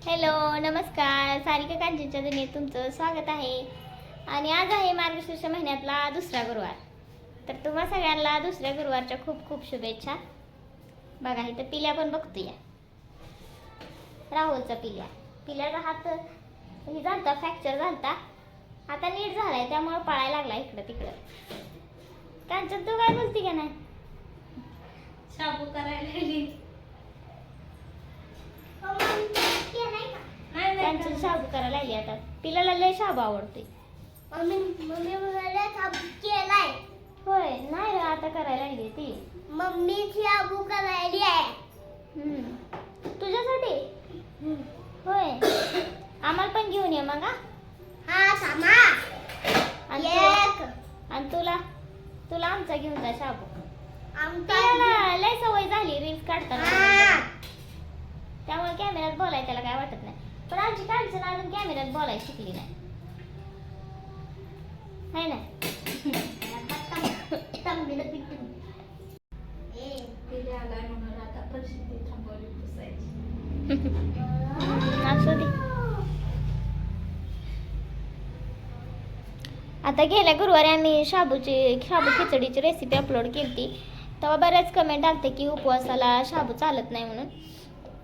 Hello नमस्कार. सारिका कांचनच्या दुनियेत तुमचं स्वागत आहे. आणि आज आहे मार्गशीर्ष महिन्यातला दुसरा गुरुवार. तर तुम्हा सगळ्यांना दुसऱ्या गुरुवारच्या खूप खूप शुभेच्छा. बघा इथं पिल्या पण बघतोय. राहुलचा पिल्याचा हात ही झालता, फ्रॅक्चर झालता, आता नीट झालाय, त्यामुळे पळायला लागला इकडं तिकडं. कांचन तू काय बोलती का नाही? शाबू करायला कांचन शाबू करायला लागली. आता पिल्याला लय शाबू आवडतोय. मम्मी मला शाबू केलाय. होय नाही रे, आता करायला लागली ती. मम्मी शाबू करायली आहे. तुझ्यासाठी होय. आम्हाला पण घेऊन ये मग. हा सामा आणि तुला आमचा घेऊन जा शाबू. आमचा लय सवय झाली रील्स काढताना, त्यामुळे कॅमेऱ्यात बोलाय त्याला काय वाटत नाही. पण आमची कांचन अजून कॅमेऱ्यात बोलायला शिकली नाही, है ना? असू दे. आता गेल्या गुरुवारी आम्ही शाबू खिचडीची रेसिपी अपलोड केली. तेव्हा बऱ्याच कमेंट आलते की उपवासाला शाबू चालत नाही म्हणून.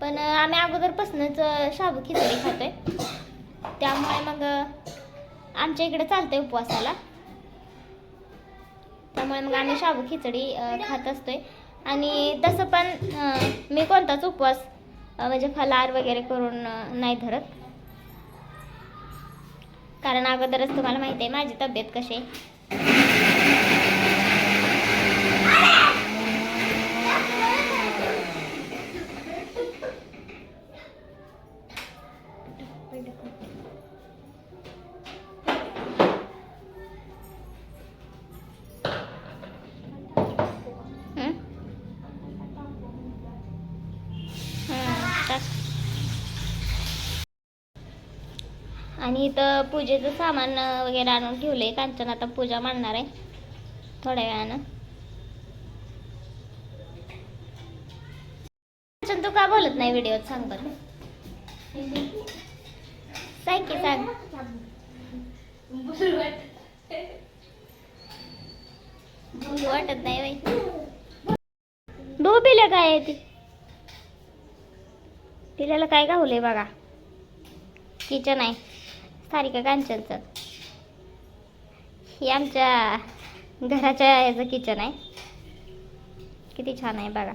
पण आम्ही अगोदरपासूनच शाबू खिचडी खातोय, त्यामुळे मग आमच्या इकडे चालतंय उपवासाला. त्यामुळे मग आम्ही शाबू खिचडी खात असतोय. आणि तसं पण मी कोणताच उपवास म्हणजे फलाहार वगैरे करून नाही धरत, कारण अगोदरच तुम्हाला माहिती आहे माझी तब्येत कशी आहे. आणि इथं पूजेचं सामान वगैरे आणून ठेवलंय. कांचन आता पूजा मांडणार आहे थोड्या वेळानं. कांचन तू का बोलत नाही व्हिडिओत, सांग बरं. सांग की सांग. बोलू वाटत नाही बाई. दो पिल्या काय आहे ती, पिल्याला काय गावलंय बघा. किचन आहे सारिका कांचनचं. हे आमच्या घराच्या याचं किचन आहे. किती छान आहे बघा.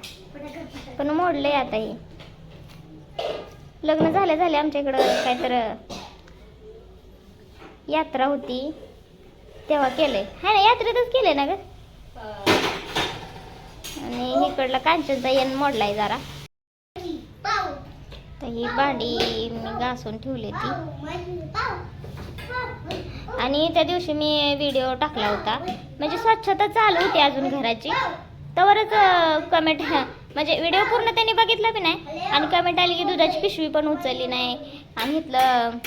पण मोडलंय आता. हे लग्न झाले आमच्या इकडं काहीतरी यात्रा होती तेव्हा केलंय, है ना? यात्रेतच केलंय ना ग. आणि इकडला कांचनचा येण मोडलाय जरा. तर ही भांडी मी घासून ठेवली ती. आणि त्या दिवशी मी व्हिडिओ टाकला होता, म्हणजे स्वच्छता चालू होती अजून घराची, तवरच कमेंट म्हणजे व्हिडिओ पूर्ण त्यांनी बघितला बी नाही. आणि कमेंट आली की दुधाची पिशवी पण उचलली नाही, आणि इथलं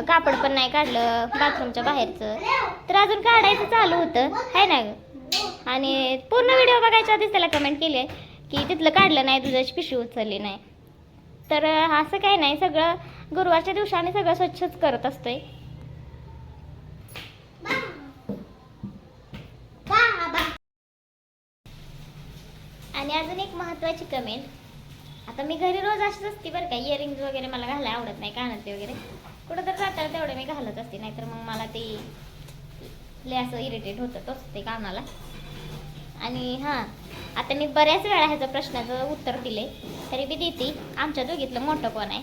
कापड पण नाही काढलं बाथरूमच्या बाहेरचं. तर अजून काढायचं चालू होतं, है ना? आणि पूर्ण व्हिडिओ बघायच्या आधीच त्याला कमेंट केली आहे की तिथलं काढलं नाही, दुधाची पिशवी उचलली नाही. तर असं काही नाही, सगळं गुरुवारच्या दिवशी आम्ही सगळं स्वच्छच करत असतोय. आणि अजून एक महत्त्वाची कमेंट, आता मी घरी रोज अशीच असते बरं का. इयरिंग्स वगैरे मला घालायला आवडत नाही, कानातले वगैरे कुठं तर जाताना तेवढे मी घालत असते, नाहीतर मग मला ते लय असं इरिटेट होतं टोचते कानाला. आणि हां, आता मी बऱ्याच वेळा ह्याचं प्रश्नाचं उत्तर दिले, तरी बी देते. आमच्या दोघीतलं मोठं कोण आहे?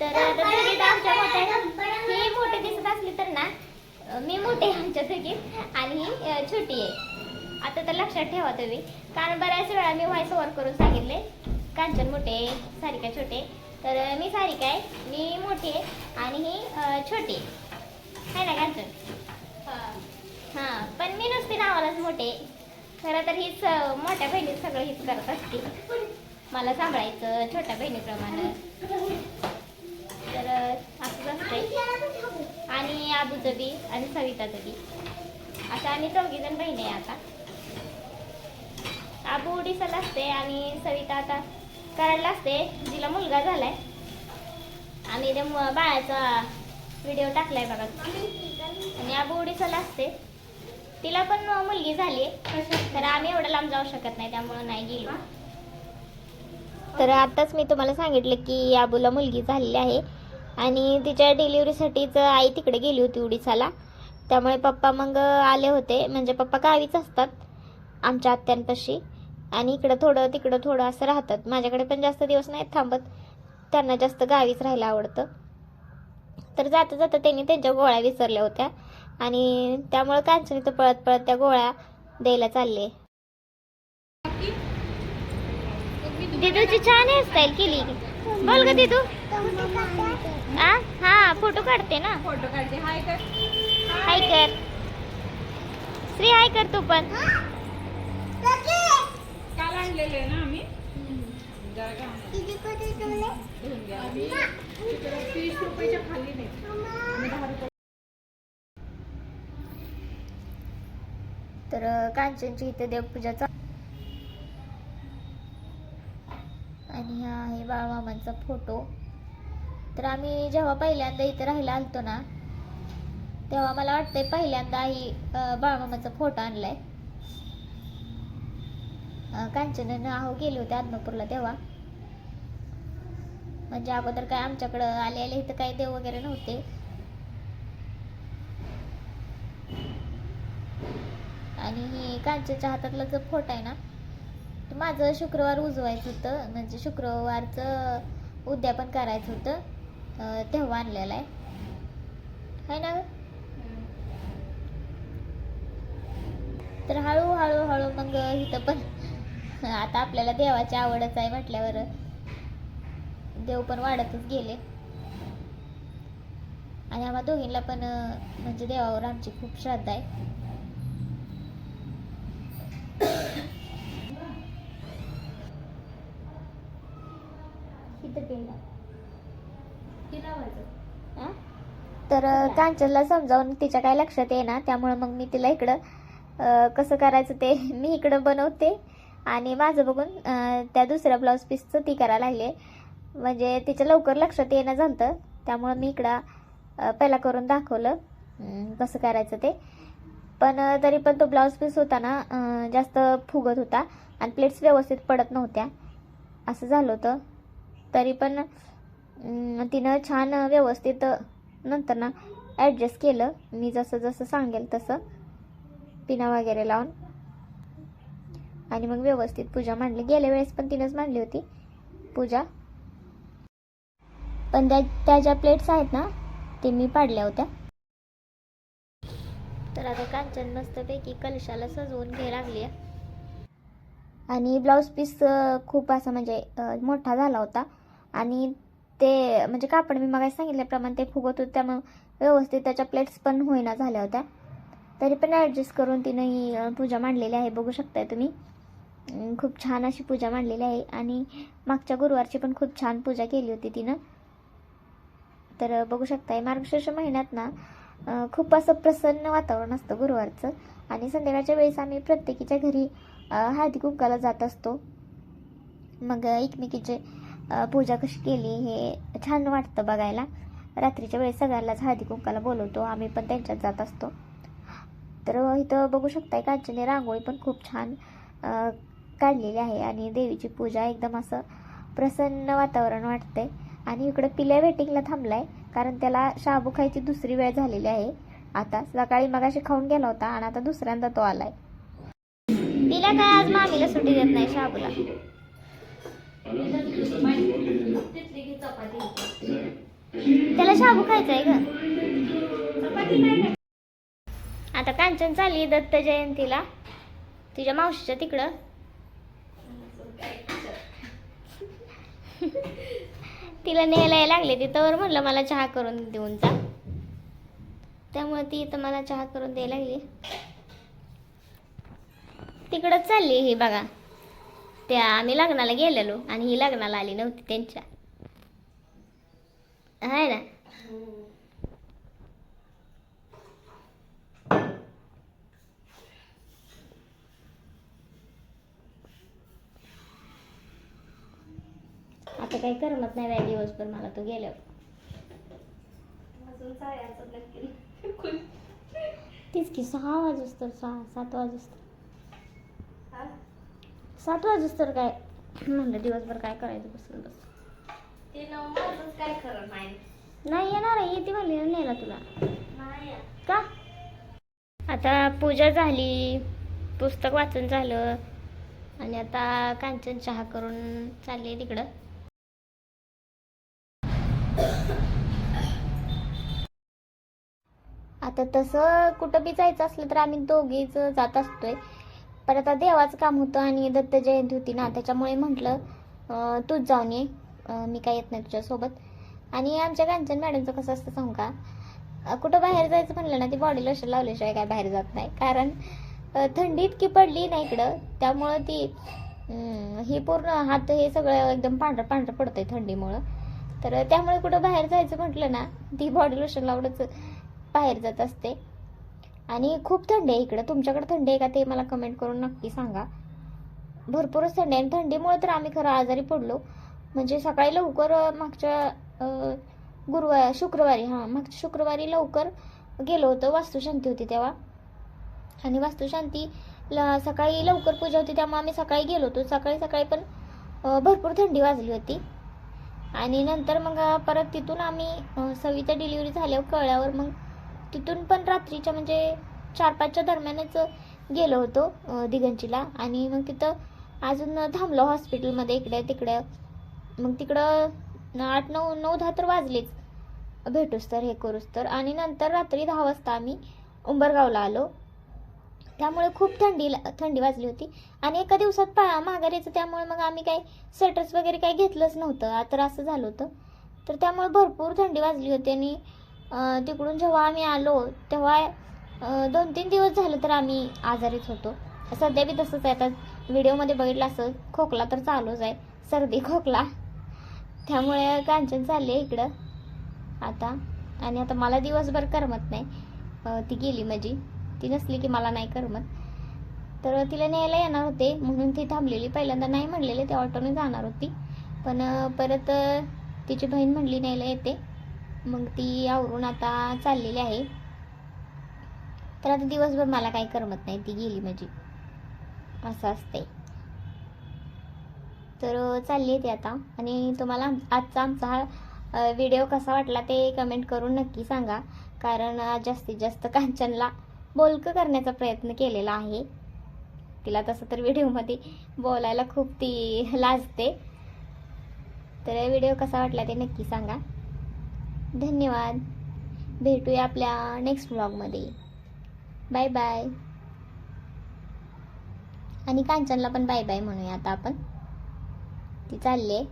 तर दोघीत आमच्या मोठ्या, ही मोठी दिसत असली तर ना मी मोठी आमच्या दोघीत, आणि ही छोटी आहे. आता तर लक्षात ठेवा तुम्ही, कारण बऱ्याच वेळा मी व्हॉइस ओव्हर करून सांगितले कांचन मोठे सारिका छोटे. तर मी सारिका आहे, मी मोठी आहे, आणि ही छोटी आहे ना कांचन? हां, पण मी नुसती नावालाच मोठे. खरं तर हीच मोठ्या बहिणीत सगळं हीच करत असते, मला सांभाळायचं छोट्या बहिणीप्रमाणे. तर असंच असतंय. आणि आबूचं बी आणि सविताचं बी, आता आम्ही 4 जण बहिणी आहे. आता आबू उडीसाला असते आणि सविता आता करायला असते, जिला मुलगा झालाय. आम्ही ते बाळाचा व्हिडिओ टाकलाय बघा. आणि आबू उडीसाला असते, तिला पण मुलगी झाली तर आम्ही एवढं लांब जाऊ शकत नाही, त्यामुळे नाही गेलो. तर आताच मी तुम्हाला सांगितलं की आबूला मुलगी झालेली आहे आणि तिच्या डिलिव्हरीसाठीच आई तिकडे गेली होती उडीसाला. त्यामुळे पप्पा मग आले होते, म्हणजे पप्पा गावीच असतात आमच्या आत्यांपाशी आणि इकडं थोडं तिकडं थोडं असं राहतात. माझ्याकडे पण जास्त दिवस नाहीत थांबत, त्यांना जास्त गावीच राहायला आवडतं. तर जाता जाता त्यांनी त्यांच्या गोळ्या विसरल्या होत्या आणि त्यामुळे कांचन तर पळत पळत त्या गोळ्या द्यायला चालले. दिदूची छान हेअरस्टाईल केली. बोल ग दिदू. हा फोटो काढते ना. फोटो काढते. हाय कर. हाय कर श्री, हाय कर तू पण. काल आणलेले ना आम्ही. जरा घाण. 30 रुपयाच्या खाली नाही. आम्ही 10 रुपये. तर कांचनची इथे देवपूजाचा आणि हा आहे बाळमामांचा फोटो. तर आम्ही जेव्हा पहिल्यांदा इथे राहायला आलतो ना, तेव्हा मला वाटतंय पहिल्यांदा ही बाळमामाचा फोटो आणलाय. कांचन आहो गेले होते आदमापूरला तेव्हा. म्हणजे अगोदर काय आमच्याकडं आले इथं काही देव वगैरे नव्हते. आणि ही कांचनच्या हातातला जो फोटो आहे ना, तो माझं शुक्रवार उजवायचं होतं, म्हणजे शुक्रवारचं उद्यापन करायचं होतं, तेव्हा आणलेला आहे ना. तर हळूहळू मग इथं पण आता आपल्याला देवाची आवडच आहे म्हटल्यावर देव पण वाढतच गेले. आणि आम्हा दोघींना पण म्हणजे देवावर आमची खूप श्रद्धा आहे. तर कांचनला समजावून तिच्या काय लक्षात येईना, त्यामुळे मग मी तिला इकडं कसं करायचं ते मी इकडं बनवते आणि माझं बघून त्या दुसऱ्या ब्लाऊज पीसचं ती करायला लागली. म्हणजे तिच्या लवकर लक्षात येणं झालं, त्यामुळं मी इकडं पहिला करून दाखवलं कसं करायचं ते. पण तरी पण तो ब्लाऊज पीस होता ना जास्त फुगत होता आणि प्लेट्स व्यवस्थित पडत नव्हत्या, असं झालं होतं. तरी पण तिनं छान व्यवस्थित नंतर ना ॲडजस्ट केलं, मी जसं जसं सांगेल तसं पिना वगैरे लावून. आणि मग व्यवस्थित पूजा मांडली. गेल्या वेळेस पण तिनंच मांडली होती पूजा, पण त्या ज्या प्लेट्स आहेत ना ते मी पाडल्या होत्या. तर आता कांचन मस्तपैकी कलशाला सजवून घ्यायला लागली. आणि ब्लाऊज पीस खूप असा म्हणजे मोठा झाला होता आणि ते म्हणजे कापड मी मग सांगितल्याप्रमाणे ते फुगत होतं, त्यामुळे व्यवस्थित त्याच्या प्लेट्स पण होईना झाल्या होत्या. तरी पण ॲडजस्ट करून तिनं ही पूजा मांडलेली आहे, बघू शकताय तुम्ही. खूप छान अशी पूजा मांडलेली आहे. आणि मागच्या गुरुवारची पण खूप छान पूजा केली होती तिनं. तर बघू शकताय मार्गशीर्ष महिन्यात ना खूप असं प्रसन्न वातावरण असतं गुरुवारचं. आणि संध्याकाळच्या वेळेस आम्ही प्रत्येकीच्या घरी हळदी कुंकाला जात असतो. मग एकमेकीचे पूजा कशी केली हे छान वाटतं बघायला. रात्रीच्या वेळेस सगळ्यांनाच हळदी कुंकाला बोलवतो, आम्ही पण त्यांच्यात जात असतो. तर इथं बघू शकताय कांचनने रांगोळी पण खूप छान काढलेली आहे आणि देवीची पूजा एकदम असं प्रसन्न वातावरण वाटतंय. आणि इकडं पिल्या वेटिंगला थांबलाय, कारण त्याला शाबू खायची दुसरी वेळ झालेली आहे. आता सकाळी मगाशी खाऊन गेला होता आणि आता दुसऱ्यांदा तो आलाय. पिल्या काय आज मामीला सुट्टी देत नाही शाबूला. त्याला शाबू खायचा आहे ग. आता कांचन चालली दत्त जयंतीला तिच्या मावशीच्या तिकडं. तिला न्यायला लागले तिथं, म्हणलं मला चहा करून देऊन जा, त्यामुळे ती इथं मला चहा करून द्यायला लागली. तिकडंच चालली ही बघा. त्या आम्ही लग्नाला गेलेलो आणि ही लग्नाला आली नव्हती त्यांच्या, आहे ना. आता काही करमत नाही बाय दिवसभर मला तो गेल्यावर. बसून जायचं नक्की. तीच की 6 वाजूस तर 7 वाजूस तर हा? 7 वाजूस तर काय म्हणलं दिवसभर काय करायचं बसून बस. ते न माझंच काय खरं नाही. नाही येणार आहे येते म्हणली ना नेला तुला नाही का. आता पूजा झाली, पुस्तक वाचून झालं आणि आता कांचन चहा करून चालली तिकडं. आता तसं कुठं बी जायचं असलं तर आम्ही दोघीच जात असतोय. पण आता देवाचं काम होतं आणि दत्त जयंती होती ना, त्याच्यामुळे म्हटलं तूच जाऊन ये, मी काय येत नाही तुझ्यासोबत. आणि आमच्या कांचन मॅडमचं कसं असतं सांगू का, कुठं बाहेर जायचं म्हणलं ना ती बॉडी लोशन लावल्याशिवाय काय बाहेर जात नाही. कारण थंडी इतकी पडली ना इकडं, त्यामुळं ती ही पूर्ण हात हे सगळं एकदम पांढरं पांढरं पडतंय थंडीमुळं. तर त्यामुळे कुठं बाहेर जायचं म्हटलं ना ती बॉडी लोशन लावूनच बाहेर जात असते. आणि खूप थंडी आहे इकडं. तुमच्याकडे थंडी आहे का ते मला कमेंट करून नक्की सांगा. भरपूरच थंडी आहे आणि थंडीमुळे तर आम्ही खरं आजारी पडलो. म्हणजे सकाळी लवकर मागच्या शुक्रवारी मागच्या शुक्रवारी लवकर गेलो होतो, वास्तुशांती होती तेव्हा. आणि वास्तुशांतीला सकाळी लवकर पूजा होती त्यामुळे आम्ही सकाळी गेलो होतो. सकाळी पण भरपूर थंडी वाजली होती. आणि नंतर मग परत तिथून आम्ही सविता डिलिव्हरी झाल्यावर कळल्यावर मग तिथून पण रात्रीच्या म्हणजे 4-5च्या दरम्यानच गेलो होतो दिगंचीला. आणि मग तिथं अजून थांबलो हॉस्पिटलमध्ये इकडे तिकडे. मग तिकडं 8-9-10 तर वाजलेच भेटूस तर हे करूस तर. आणि नंतर रात्री 10 वाजता आम्ही उंबरगावला आलो. त्यामुळे खूप थंडी वाजली होती. आणि एका दिवसात माघार यायचं, त्यामुळे मग आम्ही काही स्वेटर्स वगैरे काही घेतलंच नव्हतं. तर असं झालं होतं. तर त्यामुळे भरपूर थंडी वाजली होती. आणि तिकडून जेव्हा आम्ही आलो तेव्हा 2-3 दिवस झालं तर आम्ही आजारीच होतो. सध्या बी तसंच आहे. आता व्हिडिओमध्ये बघितलं असं खोकला तर चालूच आहे, सर्दी खोकला. त्यामुळे कांचन चालले इकडं आता. आणि आता मला दिवसभर करमत नाही, ती गेली म्हणजे ती नसली की मला नाही करमत. तर तिला न्यायला येणार होते म्हणून ती थांबलेली. पहिल्यांदा नाही म्हणलेले, त्या ऑटोने जाणार होती. पण परत तिची बहीण म्हणली न्यायला येते. मग ती आवरून आता चाललेली आहे. तर आता दिवसभर मला काही करमत नाही, ती गेली म्हणजे असं असते. तर चालली आहे ती आता. आणि तुम्हाला आजचा आमचा हा व्हिडिओ कसा वाटला ते कमेंट करून नक्की सांगा. कारण जास्तीत जास्त कांचनला बोलकं करण्याचा प्रयत्न केलेला आहे. तिला तसं तर व्हिडिओमध्ये बोलायला खूप ती लाजते. तर व्हिडिओ कसा वाटला ते नक्की सांगा. धन्यवाद. भेटूया आपल्या नेक्स्ट व्लॉगमध्ये. Bye bye. आणि कांचनला पण बाय बाय म्हणूया आता आपण. ती चालली आहे.